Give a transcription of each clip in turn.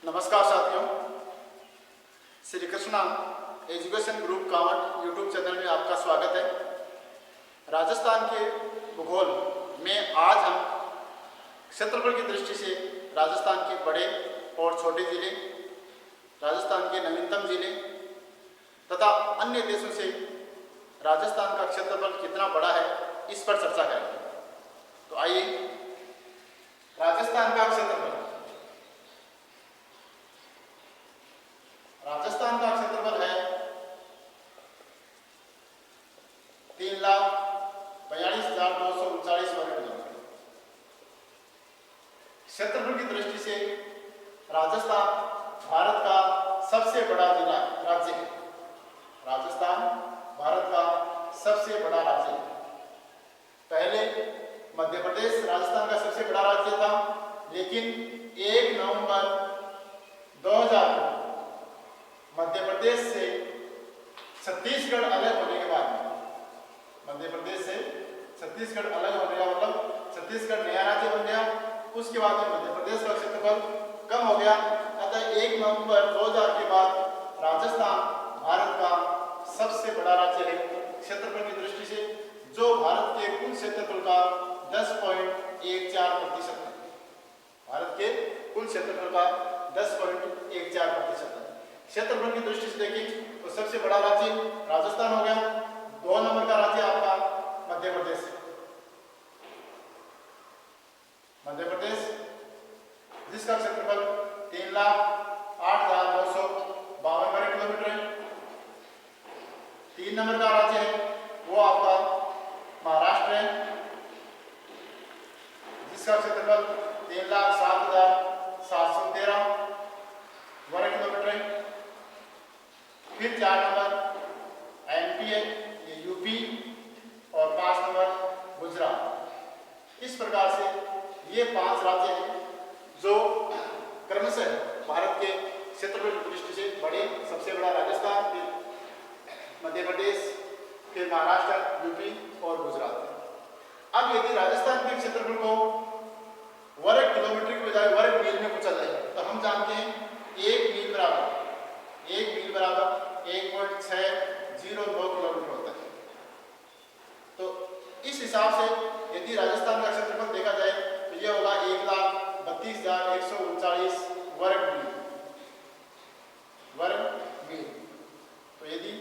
नमस्कार साथियों, Shri Krishna education group कावट यूट्यूब चैनल में आपका स्वागत है। राजस्थान के भूगोल में आज हम क्षेत्रफल की दृष्टि से राजस्थान के बड़े और छोटे जिले, राजस्थान के नवीनतम जिले तथा अन्य देशों से राजस्थान का क्षेत्रफल कितना बड़ा है इस पर चर्चा करेंगे। तो आइए, राजस्थान का क्षेत्रफल। राजस्थान का क्षेत्रफल है 3,42,239 वर्ग किलोमीटर। क्षेत्रफल की दृष्टि से राजस्थान भारत का सबसे बड़ा जिला राज्य है। राजस्थान भारत का सबसे बड़ा राज्य है। पहले मध्य प्रदेश राजस्थान का सबसे बड़ा राज्य था, लेकिन 1 नवंबर 2000 को मध्य प्रदेश से छत्तीसगढ़ अलग होने के बाद, मध्य प्रदेश से छत्तीसगढ़ अलग होने का मतलब छत्तीसगढ़ नया राज्य बन गया। उसके बाद में मध्य प्रदेश का क्षेत्रफल कम हो गया। अतः 1 नवंबर 2000 के बाद राजस्थान भारत का सबसे बड़ा राज्य है क्षेत्रफल की दृष्टि से, जो भारत के कुल क्षेत्रफल का 10.14% है। भारत के कुल क्षेत्रफल का 10.14% है। क्षेत्रफल की दृष्टि से देखें तो सबसे बड़ा राज्य राजस्थान हो गया। 2 नंबर का राज्य आपका मध्य प्रदेश। मध्य प्रदेश जिसका क्षेत्रफल 3,08,252 वर्ग किलोमीटर है। 3 नंबर का राज्य है वो आपका महाराष्ट्र है, जिसका क्षेत्रफल 3,07,713 वर्ग किलोमीटर है। फिर 4 नंबर एमपी है, ये यूपी, और 5 नंबर गुजरात। इस प्रकार से ये 5 राज्य हैं जो क्रमशः भारत के क्षेत्रफल की दृष्टि से बड़े। सबसे बड़ा राजस्थान, फिर मध्य प्रदेश, फिर महाराष्ट्र, यूपी और गुजरात। अब यदि राजस्थान के क्षेत्रफल को वर्ग किलोमीटर की बजाय वर्ग मील में पूछा जाए तो हम जानते हैं 1 मील बराबर 1.602 किलोमीटर होता है। तो इस हिसाब से यदि राजस्थान का क्षेत्रफल देखा जाए तो यह होगा 1,32,139 वर्ग मील। तो यदि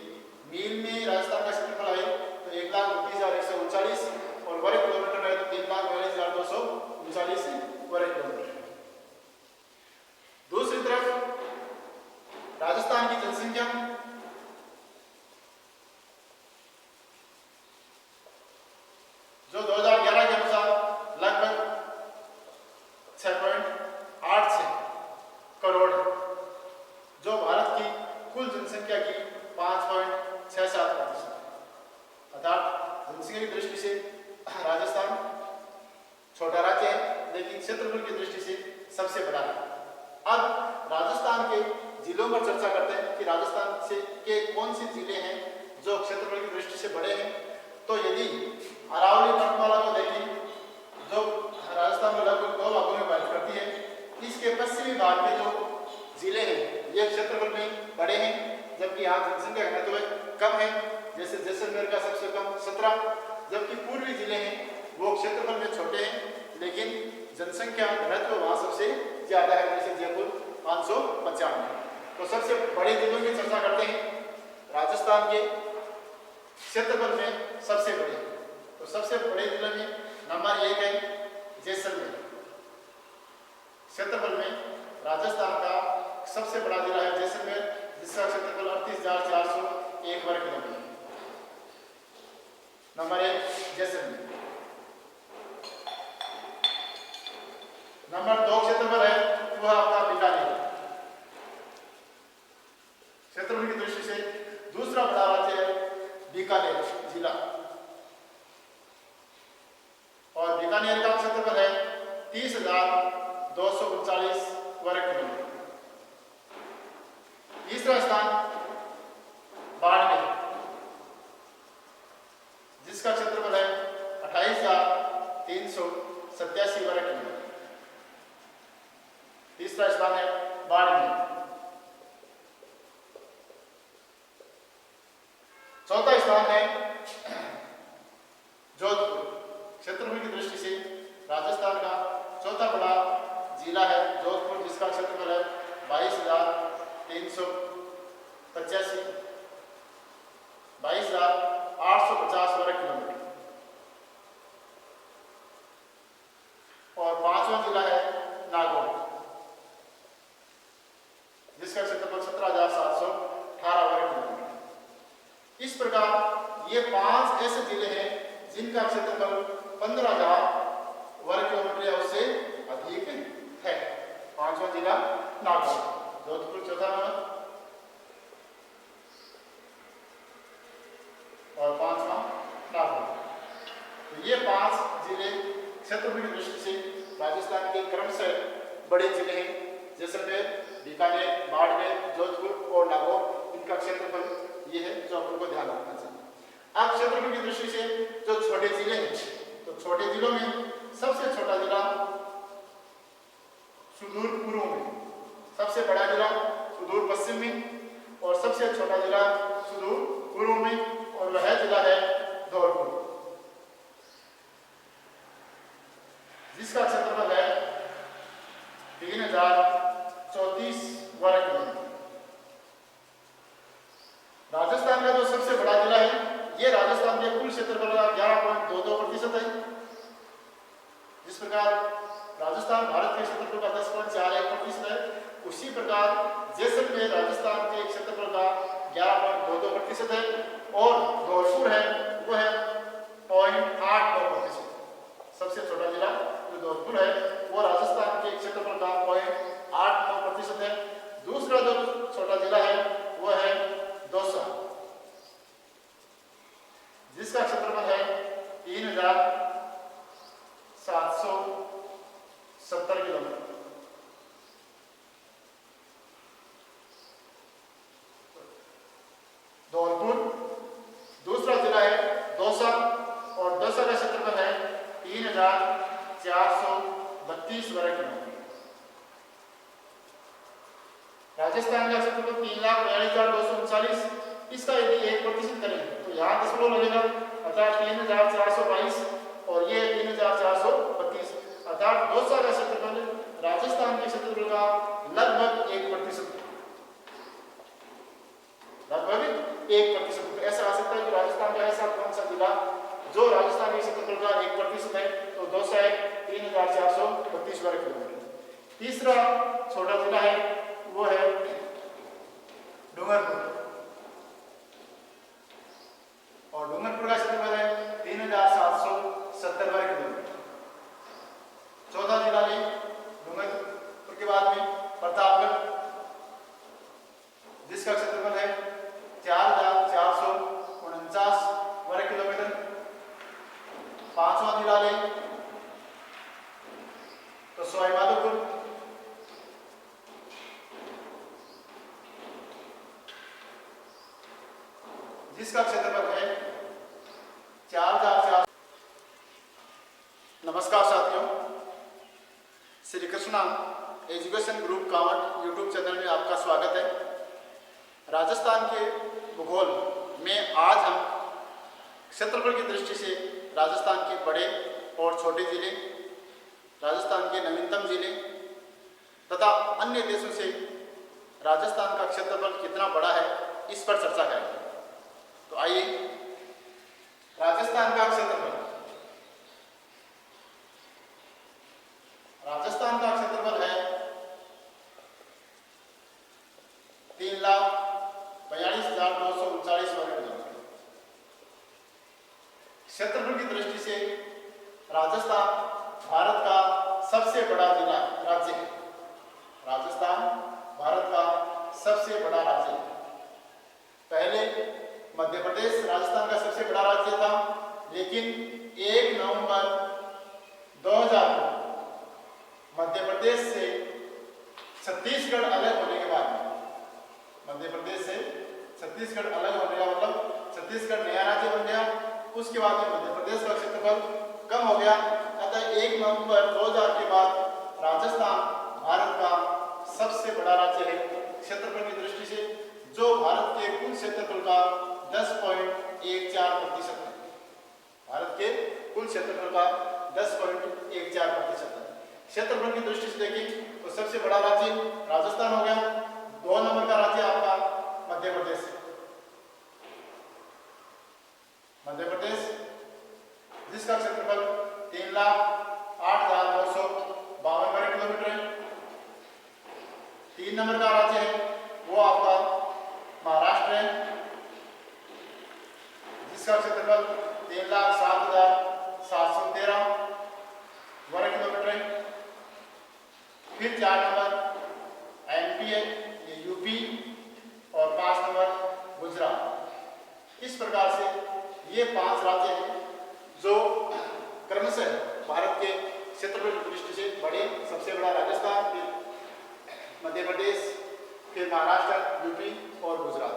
मील में राजस्थान का क्षेत्रफल आए तो 1,32,139 और वर्ग किलोमीटर में तो 3,42,239 वर्ग किलोमीटर। दूसरी तरफ राजस्थान की जनसंख्या जो 2011 के अनुसार लगभग 6.86 करोड़ है, जो भारत की कुल जनसंख्या की 5.67%। अर्थात जनसंख्या की दृष्टि से राजस्थान छोटा राज्य है, लेकिन क्षेत्रफल की दृष्टि से सबसे बड़ा है। अब राजस्थान के जिलों पर चर्चा करते हैं कि राजस्थान से के कौन से जिले हैं जो क्षेत्रफल की दृष्टि से बड़े हैं। तो यदि अरावली पर्वतमाला को देखें जो राजस्थान में लगभग 2 भागों में विभाजित करती है, इसके पश्चिमी भाग के जो जिले हैं ये क्षेत्रफल में बड़े हैं, जबकि यहाँ जनसंख्या घनत्व कम है। जैसे जैसलमेर का सबसे कम 17, जबकि पूर्वी जिले हैं वो क्षेत्रफल में छोटे हैं, लेकिन जनसंख्या घनत्व वहाँ सबसे ज्यादा है, जैसे जयपुर 595। तो सबसे बड़े जिलों की चर्चा करते हैं। राजस्थान के क्षेत्रफल में सबसे बड़े, तो सबसे बड़े जिले में नंबर 1 है जैसलमेर। क्षेत्रफल में राजस्थान का सबसे बड़ा जिला है जैसलमेर, जिसका क्षेत्रफल 38,401 वर्ग किलोमीटर। नंबर 1 जैसलमेर। नंबर 2 क्षेत्रफल है वह आपका बीकानेर। क्षेत्रफल की दृष्टि से दूसरा बड़ा राज्य है बीकानेर जिला, और बीकानेर का क्षेत्रफल है 30,239 वर्ग किलोमीटर। तीसरा स्थान बाड़मेर, जिसका क्षेत्रफल है 28,387 वर्ग किलोमीटर। तीसरा स्थान है बाड़मेर। चौथा स्थान है जोधपुर। क्षेत्रफल की दृष्टि से राजस्थान का चौथा बड़ा जिला है जोधपुर, जिसका क्षेत्रफल है 22,850 वर्ग किलोमीटर। और पांचवा जिला है नागौर, जिसका क्षेत्रफल 17,718 वर्ग किलोमीटर। इस प्रकार ये 5 ऐसे जिले हैं जिनका क्षेत्रफल 15,000 वर्ग किलोमीटर या उससे अधिक है। पांचवा जिला नागौर, जोधपुर चौथा नंबर और पांचवा नागौर। तो ये 5 जिले क्षेत्रफल की दृष्टि से राजस्थान के क्रमशः बड़े जिले हैं। जैसलमेर, बीकानेर, बाड़मेर, जोधपुर और नागौर, इनका क्षेत्रफल ये है जो आपको ध्यान रखना चाहिए। अब क्षेत्रफल की दृष्टि से जो छोटे जिले हैं, तो छोटे जिलों में सबसे छोटा जिला सुदूर पूर्व में, सबसे बड़ा जिला सुदूर पश्चिम में और सबसे छोटा जिला सुदूर पूर्व में, और वह जिला है धौलपुर, जिसका क्षेत्रफल है 3,034 वर्ग किलोमीटर। राजस्थान का जो सबसे बड़ा जिला है ये राजस्थान के कुल क्षेत्रफल का 11.22% है। जिस प्रकार राजस्थान भारत के क्षेत्रफल का 10.41% है, उसी प्रकार जैसलमेर राजस्थान के क्षेत्रफल का 11.22% है और धौलपुर है वो है 0.89%। सबसे छोटा जिला जो धौलपुर है वो राजस्थान के क्षेत्रफल का 0.89% है। दूसरा जो छोटा जिला है वो है दौसा, जिसका क्षेत्रफल है 3,770 किलोमीटर। धौलपुर दूसरा जिला है दौसा और दौसा का क्षेत्रफल है 3,432 वर्ग किलोमीटर। राजस्थान का क्षेत्रफल 3,42,239, इसका यदि 1% करें तो यहाँ दशमलव लगेगा, अर्थात 3,422 और ये 3,432, अर्थात दौसा का क्षेत्रफल राजस्थान के क्षेत्रफल का लगभग 1%, लगभग 1%। तो ऐसा आ सकता है कि राजस्थान का ऐसा कौन सा जिला जो राजस्थान के क्षेत्रफल का 1% है, तो दौसा है 3,432 वर्ग किलोमीटर। तीसरा छोटा जिला है वो है डूंगरपुर और डूंगरपुर का क्षेत्रफल है 3,770 वर्ग किलोमीटर। चौथा जिला है डूंगरपुर के बाद में प्रतापगढ़, जिसका क्षेत्रफल है 4,449 वर्ग किलोमीटर। पांचवा जिला है तो सवाईमाधोपुर, जिसका क्षेत्रफल है 4,400। नमस्कार साथियों, श्री कृष्णा एजुकेशन ग्रुप कावट यूट्यूब चैनल में आपका स्वागत है। राजस्थान के भूगोल में आज हम क्षेत्रफल की दृष्टि से राजस्थान के बड़े और छोटे जिले, राजस्थान के नवीनतम जिले तथा अन्य देशों से राजस्थान का क्षेत्रफल कितना बड़ा है इस पर चर्चा करेंगे। तो आइए, राजस्थान का क्षेत्रफल, राजस्थान का क्षेत्रफल है 3,42,239 वर्ग किलोमीटर। क्षेत्रफल की दृष्टि से राजस्थान भारत का सबसे बड़ा जिला राज्य है। राजस्थान भारत का सबसे बड़ा राज्य है। पहले मध्य प्रदेश राजस्थान का सबसे बड़ा राज्य था, लेकिन 1 नवंबर 2000 को मध्य प्रदेश से छत्तीसगढ़ अलग होने के बाद, मध्य प्रदेश से छत्तीसगढ़ अलग होने का मतलब छत्तीसगढ़ नया राज्य बन गया। उसके बाद में मध्य प्रदेश का क्षेत्रफल कम हो गया। अतः 1 नवंबर 2000 के बाद राजस्थान भारत का सबसे बड़ा राज्य है क्षेत्रफल की दृष्टि से, जो भारत के कुल क्षेत्रफल का 10.14% है। भारत के कुल क्षेत्रफल का 10.14% है। क्षेत्रफल की दृष्टि से देखें तो सबसे बड़ा राज्य राजस्थान हो गया। 2 नंबर का राज्य आपका मध्य प्रदेश। मध्य प्रदेश जिसका क्षेत्रफल 3,08,252 वर्ग किलोमीटर है। 3 नंबर का राज्य है वो आपका महाराष्ट्र है, जिसका क्षेत्रफल 3,07,713 वर्ग किलोमीटर है। फिर 4 नंबर एमपी है, ये यूपी, और 5 नंबर गुजरात। इस प्रकार से ये 5 राज्य हैं जो क्रमशः भारत के क्षेत्रफल की दृष्टि से बड़े। सबसे बड़ा राजस्थान, फिर मध्य प्रदेश, फिर महाराष्ट्र, यूपी और गुजरात।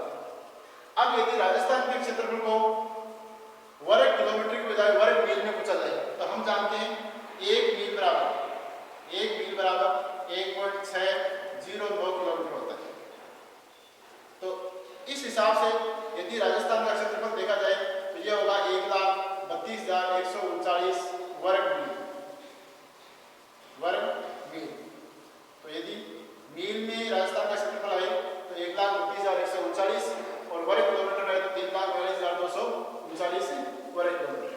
अब यदि राजस्थान के क्षेत्रफल को वर्ग किलोमीटर की बजाय वर्ग मील में पूछा जाए तो हम जानते हैं 1 मील बराबर 1.609 किलोमीटर होता है। तो इस हिसाब से यदि राजस्थान का क्षेत्रफल देखा जाए तो यह होगा 1,32,139 वर्ग मील। तो यदि मील में राजस्थान का क्षेत्रफल आए तो 1,32,139 और वर्ग किलोमीटर है तो 3,42,239 वर्ग किलोमीटर।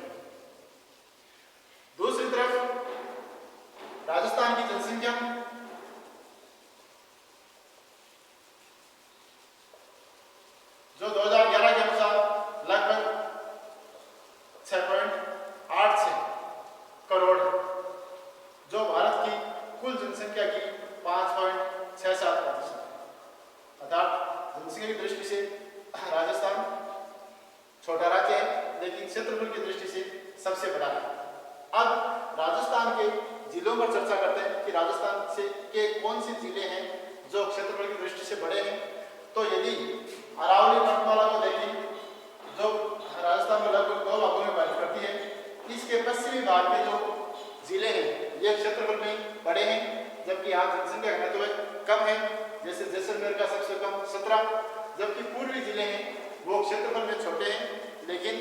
दूसरी तरफ राजस्थान की जनसंख्या जो 2011 के अनुसार लगभग 6.86 करोड़ है, जो भारत की कुल जनसंख्या की 5.67%। अर्थात जनसंख्या की दृष्टि से राजस्थान छोटा राज्य है, लेकिन क्षेत्रफल की दृष्टि से सबसे बड़ा है। अब राजस्थान के जिलों पर चर्चा करते हैं कि राजस्थान से के कौन से जिले हैं जो क्षेत्रफल की दृष्टि से बड़े हैं। तो यदि अरावली पर्वतमाला को देखें जो राजस्थान में लगभग 2 भागों में विभाजित करती है, इसके पश्चिमी भाग के जो जिले हैं ये क्षेत्रफल में बड़े हैं, जबकि यहाँ जनसंख्या घनत्व कम है। जैसे जैसलमेर का सबसे कम 17, जबकि पूर्वी जिले हैं वो क्षेत्रफल में छोटे हैं लेकिन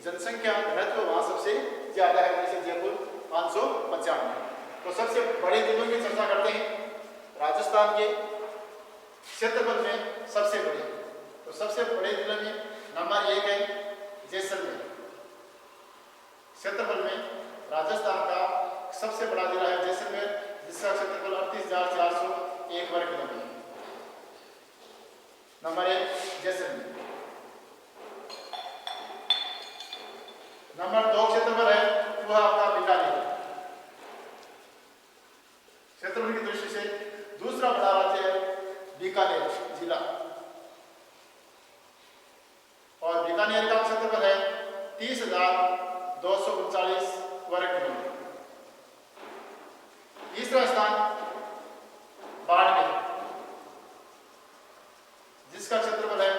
जनसंख्या घनत्व वहाँ सबसे ज्यादा है, जैसे जयपुर 595। तो सबसे बड़े जिलों की चर्चा करते हैं। राजस्थान के क्षेत्रफल में सबसे बड़े, तो सबसे बड़े जिले में नंबर 1 है जैसलमेर। क्षेत्रफल में राजस्थान का सबसे बड़ा जिला है जैसलमेर, जिसका क्षेत्रफल 38,401 वर्ग किलोमीटर। नंबर 1 जैसलमेर। नंबर 2 क्षेत्रफल है वह आपका बीकानेर। क्षेत्रफल की दृष्टि से दूसरा बड़ा राज्य है बीकानेर जिला, और बीकानेर का क्षेत्रफल है 30,239 वर्ग किलोमीटर। तीसरा स्थान बाड़मेर, जिसका क्षेत्रफल है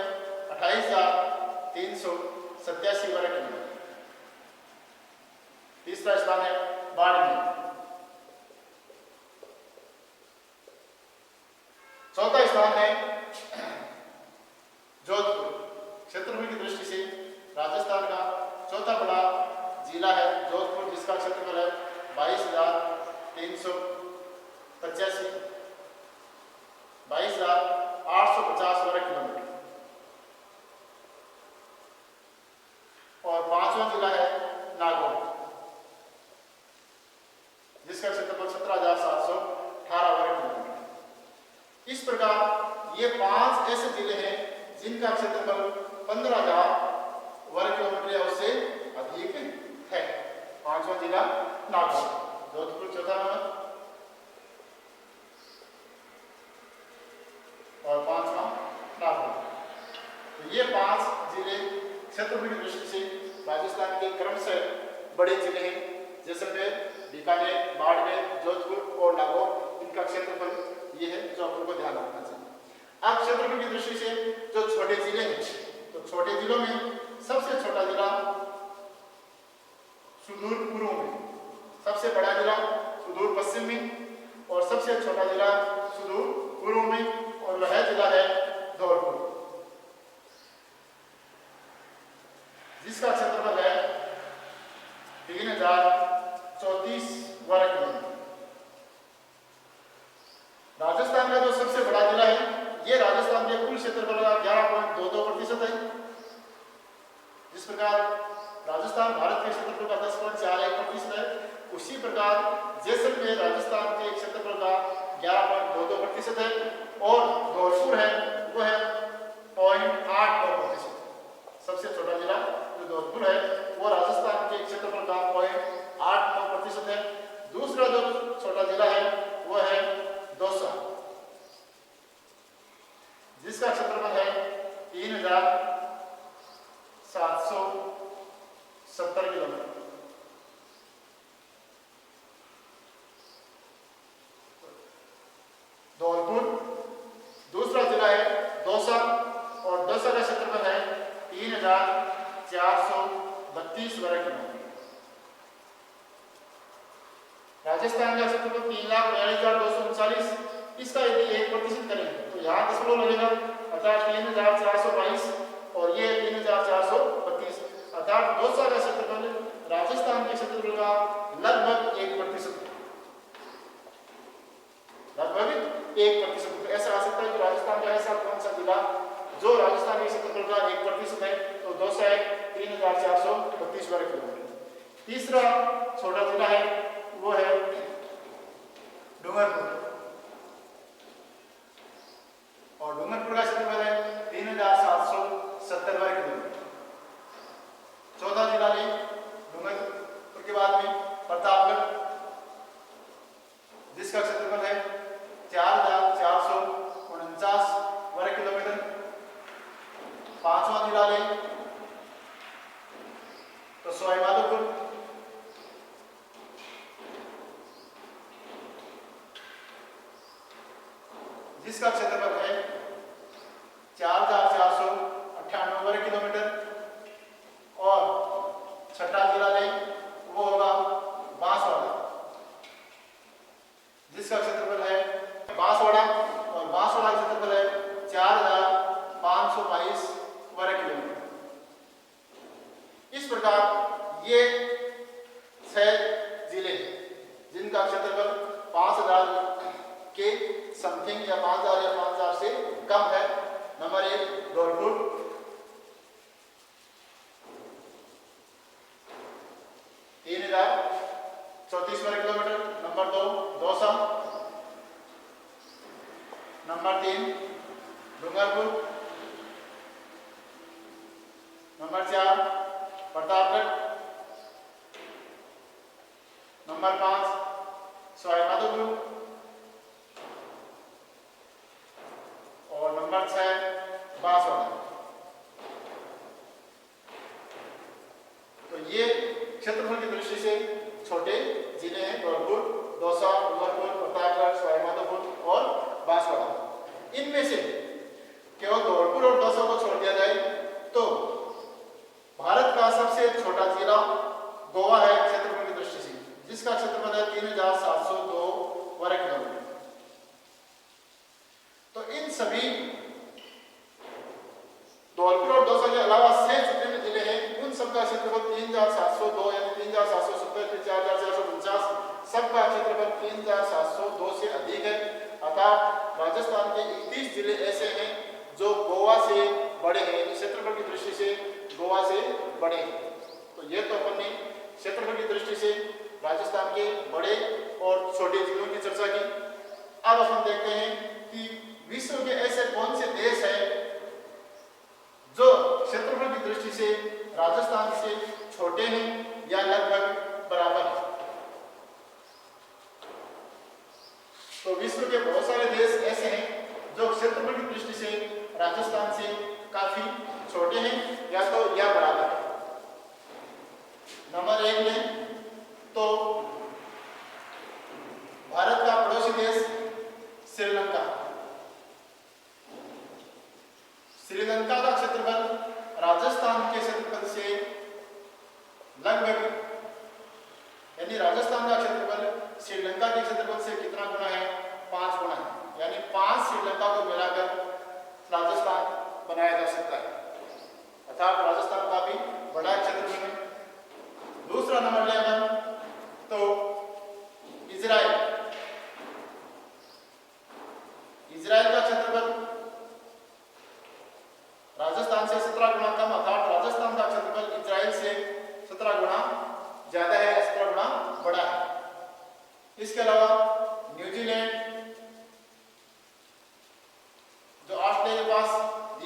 28,387 वर्ग किलोमीटर। तीसरा स्थान है बाड़मेर। चौथा स्थान है जोधपुर। क्षेत्रफल की दृष्टि से राजस्थान का चौथा बड़ा जिला है जोधपुर, जिसका क्षेत्रफल है 22,850 वर्ग किलोमीटर। और 5वां जिला है नागौर, जिसका क्षेत्रफल 17,718 वर्ग किलोमीटर। इस प्रकार ये 5 ऐसे जिले हैं जिनका क्षेत्रफल 15,000 वर्ग किलोमीटर या उससे अधिक है। 5वां जिला नागौर, जोधपुर चौथा नंबर और 5वां नागौर। तो ये 5 जिले क्षेत्रफल की दृष्टि से राजस्थान के क्रमशः बड़े जिले हैं। जैसलमेर, बीकानेर, बाड़मेर, जोधपुर और नागौर, इनका क्षेत्रफल ये है जो आपको ध्यान रखना चाहिए। अब क्षेत्रफल की दृष्टि से जो छोटे जिले हैं, तो छोटे जिलों में सबसे छोटा जिला सुदूर पूर्व में, सबसे बड़ा जिला सुदूर पश्चिम में और सबसे छोटा जिला सुदूर पूर्व में, और वह जिला है धौलपुर, जिसका क्षेत्रफल है 3034 वर्ग किलोमीटर। राजस्थान का जो सबसे बड़ा जिला है, ये राजस्थान के कुल क्षेत्रफल का 11.22% है। जिस प्रकार राजस्थान भारत के क्षेत्रफल का 10.41% है, उसी प्रकार जैसलमेर राजस्थान के क्षेत्रफल का 11.22% है, और धौलपुर है वो है 0.89%। सबसे छोटा जिला जो धौलपुर है वो राजस्थान के क्षेत्रफल का 0.89% है। दूसरा जो छोटा जिला है वो है दौसा, जिसका क्षेत्रफल है 3770 किलोमीटर। धौलपुर दूसरा जिला है दौसा, और दौसा का क्षेत्रफल है 3432 वर्ग किलोमीटर। राजस्थान का क्षेत्रफल 3,42,239, इसका यदि 1% करें तो यहाँ दशमलव लगेगा, अर्थात 3,422, और ये 3,432, अर्थात दौसा का क्षेत्रफल राजस्थान के क्षेत्रफल का लगभग 1%, लगभग 1%। तो ऐसा आ सकता है कि राजस्थान का ऐसा कौन सा जिला जो राजस्थान के क्षेत्रफल का 1% है, तो दौसा है 3,432 वर्ग किलोमीटर। तीसरा छोटा जिला है वो है डूंगरपुर, और डूंगरपुर का क्षेत्रफल है 3,770 वर्ग किलोमीटर। चौथा जिला है डूंगरपुर के बाद में प्रतापगढ़, जिसका क्षेत्रफल है 4,449 वर्ग किलोमीटर। पांचवा जिला है तो सवाईमाधोपुर, जिसका क्षेत्रफल है 4,498 वर्ग किलोमीटर। और छठा जिला है वो होगा बांसवाड़ा, जिसका क्षेत्रफल है बांसवाड़ा, और बांसवाड़ा का क्षेत्रफल है 4,522 वर्ग किलोमीटर। इस प्रकार ये 6 जिले जिनका क्षेत्रफल 5,000 के समथिंग या 5,000 या 5,000 से कम है। नंबर 1 धौलपुर, 3,034 वर्ग kilometre. Number 2 Dausa, number 3 Dungarpur, number 4 Pratapgarh, number 5 Sawai Madhopur, और नंबर 6 बांसवाड़ा। तो ये क्षेत्रफल की दृष्टि से छोटे जिले हैं धौलपुर, दौसा, डूंगरपुर, प्रतापगढ़, सवाईमाधोपुर और बांसवाड़ा। इनमें से केवल धौलपुर और दौसा को छोड़ दिया जाए तो भारत का सबसे छोटा जिला गोवा है क्षेत्रफल की दृष्टि से, जिसका क्षेत्रफल है 3,702 वर्ग किलोमीटर। तो इन सभी धौलपुर और दौसा के अलावा शेष जितने जिले हैं उन सबका क्षेत्रफल 3,702 या 3,770, 4,449, सबका क्षेत्रफल 3,702 से अधिक है। अर्थात राजस्थान के 31 जिले ऐसे हैं जो गोवा से बड़े हैं, क्षेत्रफल की दृष्टि से गोवा से बड़े हैं। तो ये तो अपन ने क्षेत्रफल की दृष्टि से राजस्थान के बड़े और छोटे जिलों की चर्चा की। अब अपन देखते हैं कि विश्व के ऐसे कौन से देश हैं जो क्षेत्रफल की दृष्टि से राजस्थान से छोटे हैं या लगभग बराबर हैं। तो विश्व के बहुत सारे देश ऐसे हैं जो क्षेत्रफल की दृष्टि से राजस्थान से काफी छोटे हैं या तो या बराबर है। नंबर 1 में तो भारत का पड़ोसी देश श्रीलंका। श्रीलंका का क्षेत्रफल राजस्थान के क्षेत्रफल से लगभग, यानी राजस्थान का क्षेत्रफल श्रीलंका के क्षेत्रफल से कितना गुना है? 5 गुना है, यानी 5 से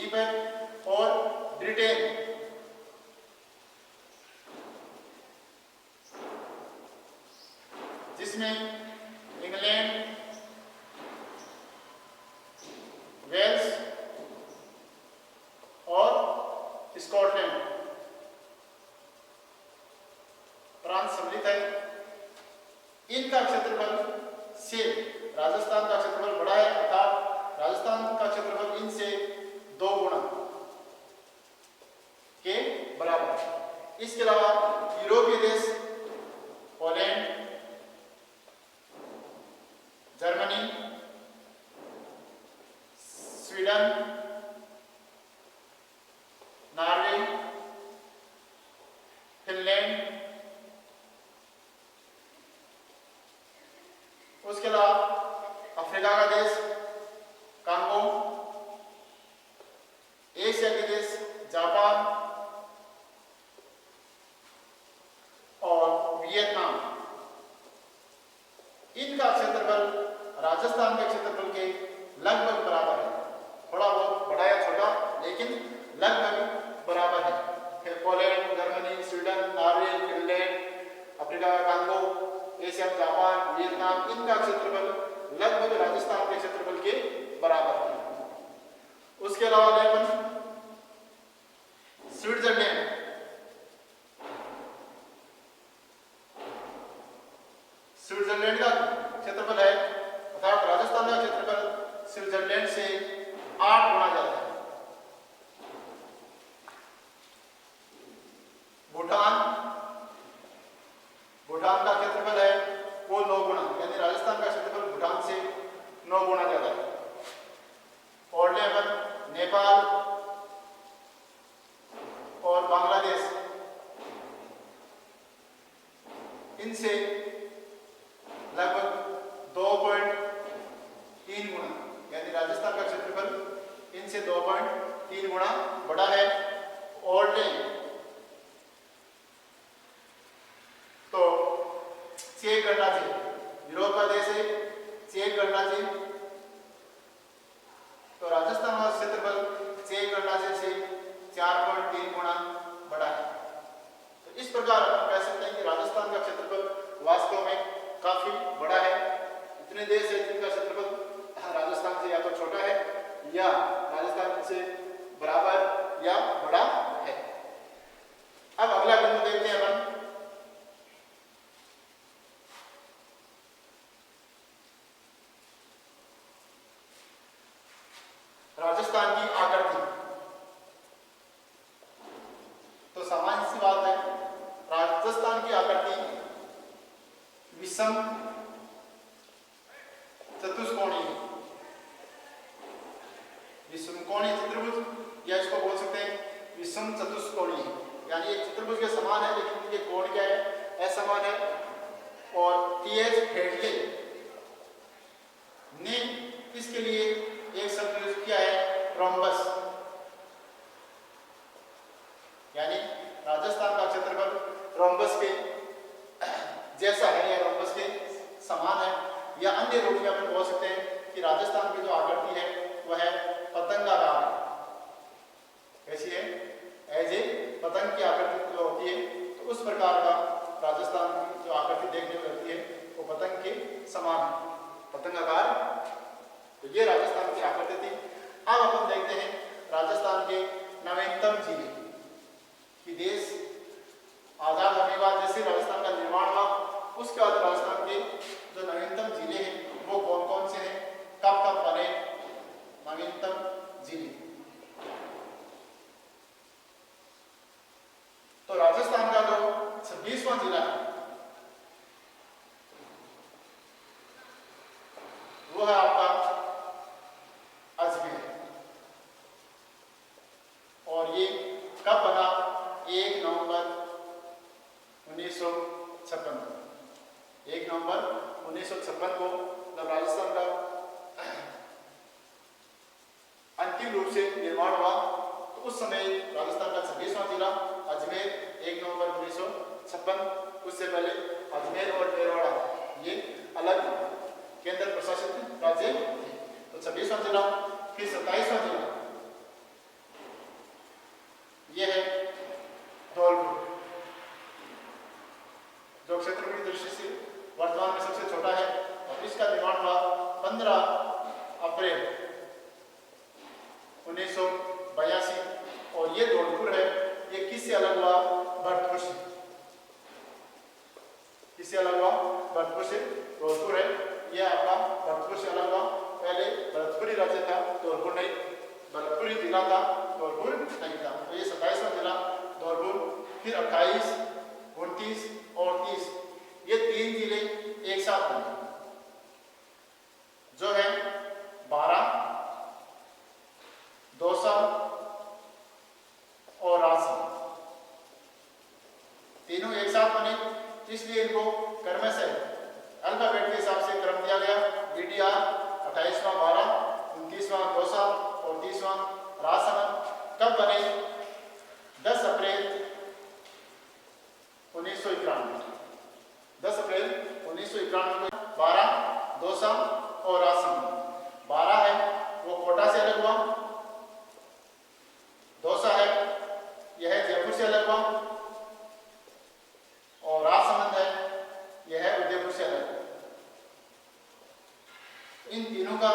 इजिप्ट और ब्रिटेन। जिसमें इंग्लैंड, वेल्स और स्कॉटलैंड प्रांत सम्मिलित है। इनका क्षेत्रफल से राजस्थान का क्षेत्रफल बड़ा है, अर्थात राजस्थान का क्षेत्रफल इनसे 2 गुना के बराबर है। इसके अलावा यूरोपीय देश Poland, Germany, Sweden, Norway, Finland, उसके अलावा अफ्रीका का देश कांगो, एशिया के देश जापान और वियतनाम, इनका क्षेत्रफल राजस्थान के क्षेत्रफल के लगभग बराबर है। थोड़ा बहुत बड़ा या छोटा, लेकिन लगभग बराबर है। Poland, Germany, Sweden, Norway, Finland, Africa का कांगो, एशिया में जापान, वियतनाम, इनका क्षेत्रफल लगभग राजस्थान के क्षेत्रफल के बराबर है। उसके अलावा अपन स्विट्जरलैंड, स्विट्जरलैंड का क्षेत्रफल है, अर्थात राजस्थान का क्षेत्रफल स्विट्जरलैंड से 8 गुना ज्यादा है। भूटान का क्षेत्रफल है वो 9 गुना, यानी राजस्थान का क्षेत्रफल भूटान से 9 गुना ज्यादा है। और नेपाल और बांग्लादेश, इनसे लगभग 2.3 गुना, यानी राजस्थान का क्षेत्रफल इनसे 2.3 गुना बड़ा है। और तो चेक करना चाहिए, यूरोप का देश है, चेक करना चाहिए। तो राजस्थान का क्षेत्रफल चेक करना से 4.3 गुना बड़ा है। तो इस प्रकार हम कह सकते हैं कि राजस्थान का क्षेत्रफल वास्तव में काफी बड़ा है। इतने देश है जिनका क्षेत्रफल राजस्थान से या तो छोटा है या राजस्थान से बराबर या बड़ा है। अब अगला बिंदु देखते हैं अपन, राजस्थान की आकृति। तो सामान्य सी बात है, राजस्थान की आकृति विषम चतुष्कोणीय, विषमकोणीय चतुर्भुज, या इसको बोल सकते हैं विषम चतुष्कोणीय, यानी एक चतुर्भुज के समान है लेकिन इनके कोण क्या है, असमान है। और टी.एच. हेडले ने इसके लिए एक शब्द यूज किया है, रोम्बस, यानी राजस्थान का क्षेत्रफल रोम्बस के जैसा है या रोम्बस के समान है। या अन्य रूप में अपन बोल सकते हैं कि राजस्थान की जो आकृति है वह है पतंगाकार है। कैसी है? एज ए पतंग की आकृति जो होती है, तो उस प्रकार का राजस्थान की जो आकृति देखने में लगती है वो पतंग के समान है, पतंगाकार। तो ये राजस्थान की आकृति थी। अब अपन देखते हैं राजस्थान के नवीनतम जिले कि देश आजाद होने के बाद जैसे राजस्थान का निर्माण हुआ, उसके बाद राजस्थान के जो नवीनतम जिले हैं वो कौन कौन से हैं, कब कब बने नवीनतम जिले। तो राजस्थान का जो 26वां जिला है वो है आपका अजमेर। और ये कब बना? 1 नवंबर 1956 को। 1 नवंबर 1956 को जब राजस्थान का अंतिम रूप से निर्माण हुआ, तो उस समय राजस्थान का 26वां जिला अजमेर 1 नवंबर 1956। उससे पहले अजमेर और मेरवाड़ा ये अलग केंद्र प्रशासित राज्य थे। तो 26वां जिला, फिर 27वां जिला 1982। और ये धौलपुर है, ये किससे अलग हुआ? भरतपुर से। किससे अलग हुआ? भरतपुर से। धौलपुर है, ये आपका भरतपुर से अलग हुआ। पहले भरतपुर ही राज्य था, धौलपुर नहीं। भरतपुर ही जिला था, धौलपुर नहीं था। तो ये 27वां जिला धौलपुर। फिर 28, 29 और 30, ये 3 जिले एक साथ बने, जो है 12, दौसा और राजसमंद। तीनों एक साथ बने, इसलिए इनको क्रमशः अल्फाबेट के हिसाब से क्रम दिया गया। DDR 28वां 12, 29वां दौसा और 30वां राजसमंद। कब बने? 10 अप्रैल 1991। 10 अप्रैल 1991 को 12, दौसा और राजसमंद। 12 है वो कोटा से अलग हुआ। दौसा है, यह जयपुर से अलग हुआ। और राजसमंद है, यह उदयपुर से अलग हुआ। इन तीनों का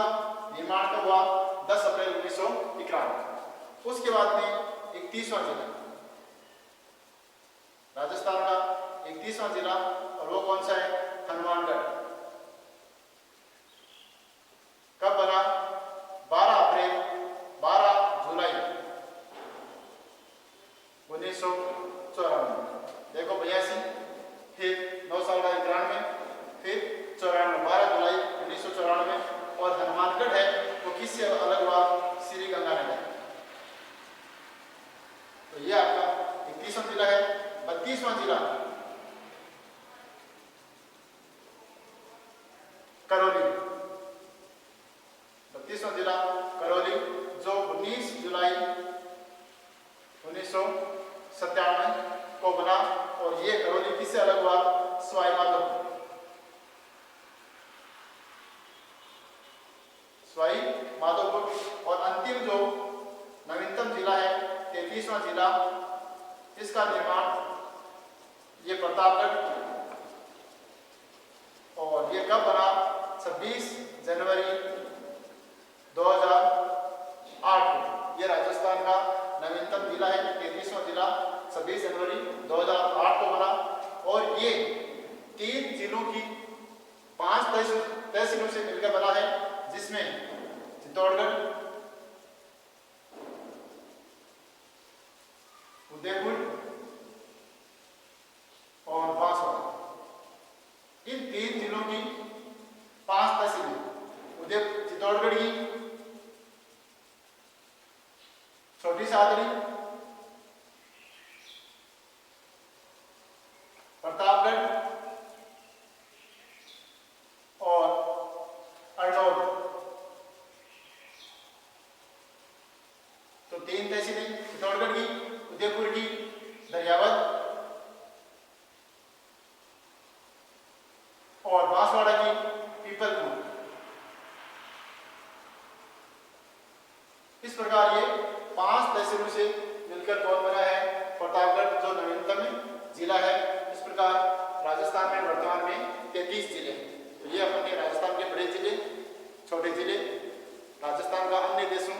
निर्माण कब हुआ? 10 अप्रैल 1991। उसके बाद में 31वां जिला, राजस्थान का 31वां जिला, और वो कौन सा है? हनुमानगढ़। कब बना? 12 जुलाई 1994। देखो 82, फिर 9 साल का 91, फिर 94, 12 जुलाई 1994। और हनुमानगढ़ है वो किससे अलग हुआ? श्री गंगानगर। तो ये आपका 31वां जिला है। 32वां जिला करौली। 32वां जिला करौली, जो 19 जुलाई 1997 को बना। और ये करौली किससे अलग हुआ? सवाई माधोपुर। सवाई माधोपुर। और अंतिम जो नवीनतम जिला है 33वां जिला, इसका निर्माण ये प्रतापगढ़। और ये कब बना? 26 जनवरी 2008 को। ये राजस्थान का नवीनतम जिला है, 33वां जिला 26 जनवरी 2008 को बना। और ये 3 जिलों की 5 तहसीलों से मिलकर बना है, जिसमें चित्तौड़गढ़, उदयपुर और बांसवाड़ा। इन 3 जिलों की 5 तहसीलें, चित्तौड़गढ़ की छोटी सादरी, प्रतापगढ़ और अर्नौद। तो 3 तहसीलें, चित्तौड़गढ़ की, उदयपुर की दरियावद और बांसवाड़ा की पीपलपुर। इस प्रकार ये 5 तहसीलों से मिलकर कौन बना है? प्रतापगढ़, जो नवीनतम जिला है। इस प्रकार राजस्थान में वर्तमान में 33 जिले हैं। तो ये अपने राजस्थान के बड़े जिले, छोटे जिले, राजस्थान का अन्य देशों